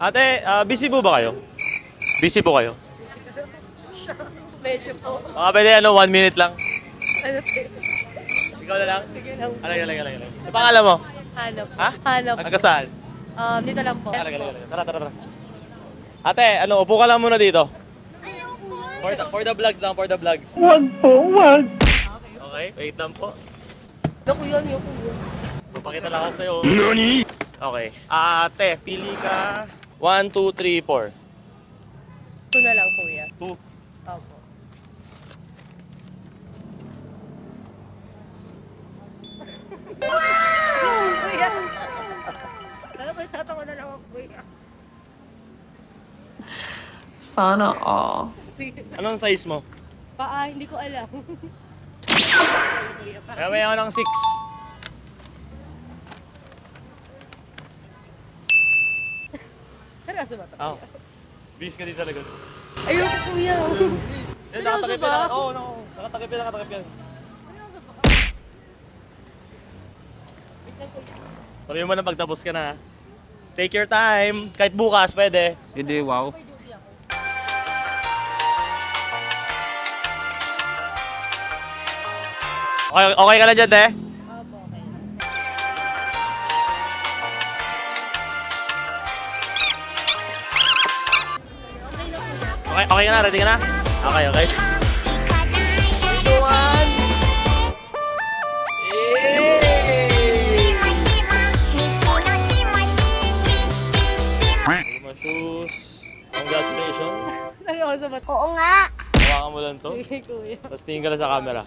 Ate, busy po ba kayo? Busy po kayo? Medyo po. Baka pwede 1 minute lang. Ano po? Ikaw na lang? Sige lang. Alay. Ano pangalan mo? Hanap. Ha? Hanap. Taga saan? Dito lang po. Yes Alay. po. Tara. Ate, upo ka lang muna dito. For the vlogs lang, for the vlogs. Wag. Okay, wait lang po. Yoko yun. Papakita lang ako sa'yo. Nani? Okay. Ate, pili ka. 1, 2, 3, 4. Ito na lang kuya. 2. Opo. Kuya. Alam ko, tatawa na lang ako kuya. Sana all. Sige. Anong size mo? Hindi ko alam. Kaya may ako ng 6. Seryoso ba ito? Oh. Bis ka din sa likod. Ayoko kuya. Yan, Seryoso nakatakip ba? yan. Oo, nakatakip yan. Seryoso ba? Sabihin mo na pagtapos ka na. Take your time. Kahit bukas, pwede. Hindi, wow. Okay ka na dyan, te? Opo, okay. Okay ka na? Ready ka na? Okay. 3, 2, 1. Mga shoes. Congratulations. Seryoso ba ito? Oo nga. Hawakan mo lang to. Sige kuya. Tapos tingin ka lang sa camera.